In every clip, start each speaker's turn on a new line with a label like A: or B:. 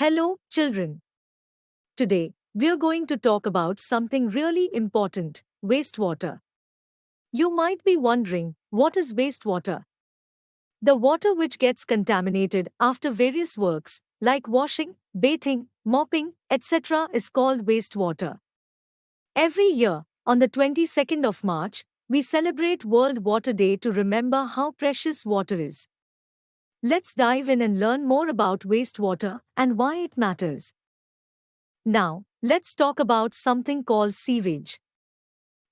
A: Hello, children. Today, we're going to talk about something really important: wastewater. You might be wondering, what is wastewater? The water which gets contaminated after various works, like washing, bathing, mopping, etc., is called wastewater. Every year, on the 22nd of March, we celebrate World Water Day to remember how precious water is. Let's dive in and learn more about wastewater and why it matters. Now, let's talk about something called sewage.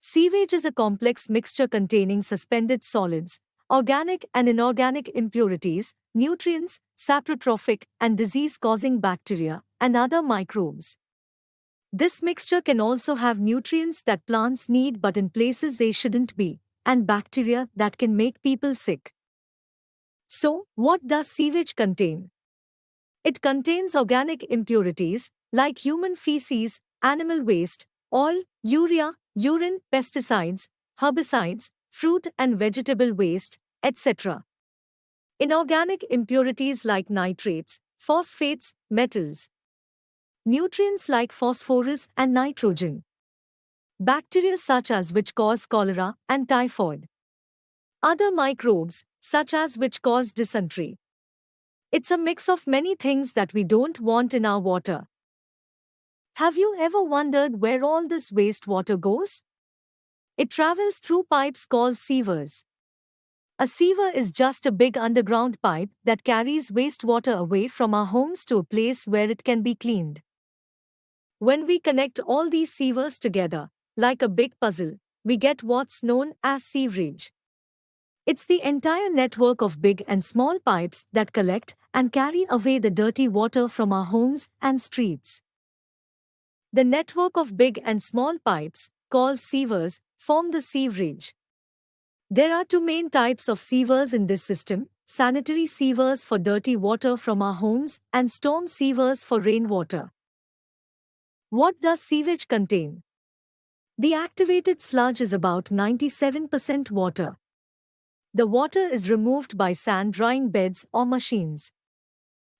A: Sewage is a complex mixture containing suspended solids, organic and inorganic impurities, nutrients, saprotrophic and disease-causing bacteria, and other microbes. This mixture can also have nutrients that plants need but in places they shouldn't be, and bacteria that can make people sick. So, what does sewage contain? It contains organic impurities, like human feces, animal waste, oil, urea, urine, pesticides, herbicides, fruit and vegetable waste, etc. Inorganic impurities like nitrates, phosphates, metals. Nutrients like phosphorus and nitrogen. Bacteria such as which cause cholera and typhoid. Other microbes, such as which cause dysentery. It's a mix of many things that we don't want in our water. Have you ever wondered where all this wastewater goes? It travels through pipes called sewers. A sewer is just a big underground pipe that carries wastewater away from our homes to a place where it can be cleaned. When we connect all these sewers together, like a big puzzle, we get what's known as sewerage. It's the entire network of big and small pipes that collect and carry away the dirty water from our homes and streets. The network of big and small pipes, called sewers, form the sewerage. There are two main types of sewers in this system: sanitary sewers for dirty water from our homes and storm sewers for rainwater. What does sewage contain? The activated sludge is about 97% water. The water is removed by sand drying beds or machines.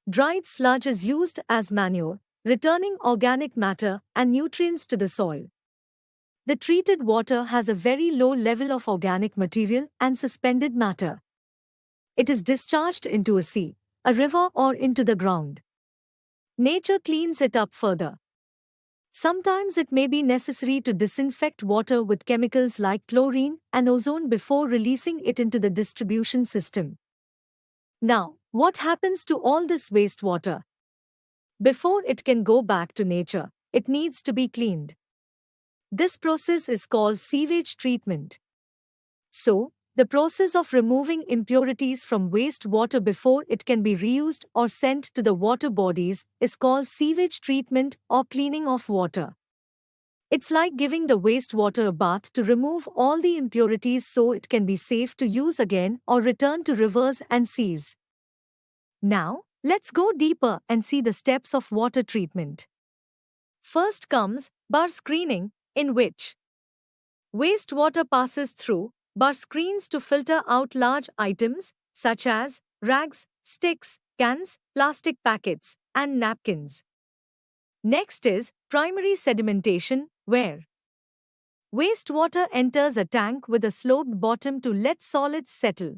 A: Dried sludge is used as manure, returning organic matter and nutrients to the soil. The treated water has a very low level of organic material and suspended matter. It is discharged into a sea, a river, or into the ground. Nature cleans it up further. Sometimes it may be necessary to disinfect water with chemicals like chlorine and ozone before releasing it into the distribution system. Now, what happens to all this wastewater? Before it can go back to nature, it needs to be cleaned. This process is called sewage treatment. So, the process of removing impurities from wastewater before it can be reused or sent to the water bodies is called sewage treatment or cleaning of water. It's like giving the wastewater a bath to remove all the impurities so it can be safe to use again or return to rivers and seas. Now, let's go deeper and see the steps of water treatment. First comes bar screening, in which wastewater passes through bar screens to filter out large items such as rags, sticks, cans, plastic packets, and napkins. Next is primary sedimentation, where wastewater enters a tank with a sloped bottom to let solids settle.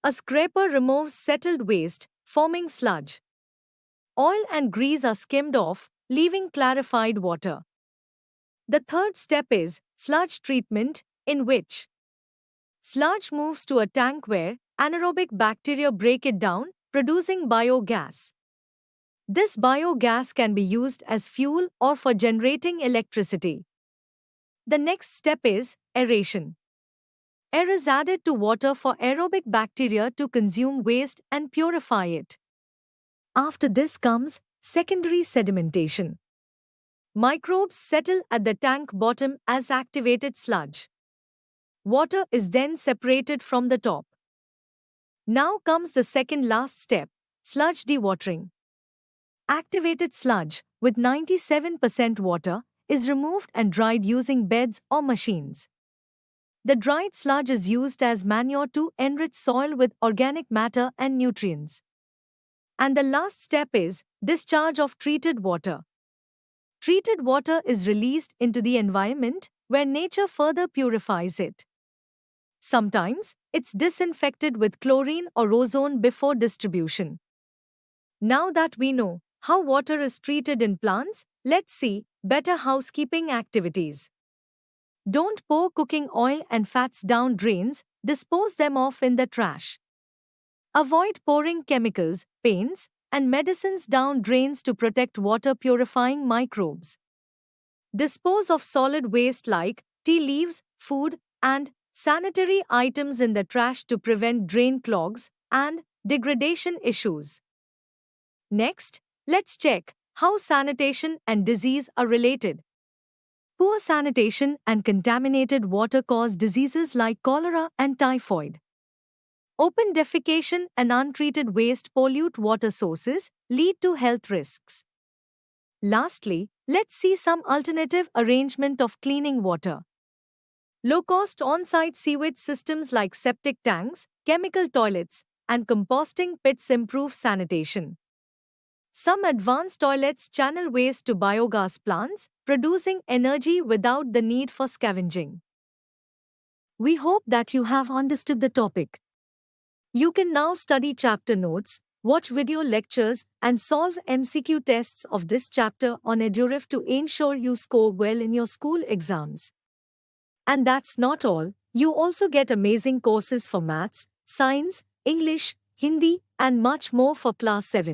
A: A scraper removes settled waste, forming sludge. Oil and grease are skimmed off, leaving clarified water. The third step is sludge treatment, in which sludge moves to a tank where anaerobic bacteria break it down, producing biogas. This biogas can be used as fuel or for generating electricity. The next step is aeration. Air is added to water for aerobic bacteria to consume waste and purify it. After this comes secondary sedimentation. Microbes settle at the tank bottom as activated sludge. Water is then separated from the top. Now comes the second last step, sludge dewatering. Activated sludge, with 97% water, is removed and dried using beds or machines. The dried sludge is used as manure to enrich soil with organic matter and nutrients. And the last step is discharge of treated water. Treated water is released into the environment where nature further purifies it. Sometimes, it's disinfected with chlorine or ozone before distribution. Now that we know how water is treated in plants, let's see better housekeeping activities. Don't pour cooking oil and fats down drains, dispose them off in the trash. Avoid pouring chemicals, paints, and medicines down drains to protect water purifying microbes. Dispose of solid waste like tea leaves, food, and sanitary items in the trash to prevent drain clogs and degradation issues. Next, let's check how sanitation and disease are related. Poor sanitation and contaminated water cause diseases like cholera and typhoid. Open defecation and untreated waste pollute water sources, lead to health risks. Lastly, let's see some alternative arrangement of cleaning water. Low-cost on-site sewage systems like septic tanks, chemical toilets, and composting pits improve sanitation. Some advanced toilets channel waste to biogas plants, producing energy without the need for scavenging. We hope that you have understood the topic. You can now study chapter notes, watch video lectures, and solve MCQ tests of this chapter on Eduref to ensure you score well in your school exams. And that's not all, you also get amazing courses for maths, science, English, Hindi, and much more for class 7.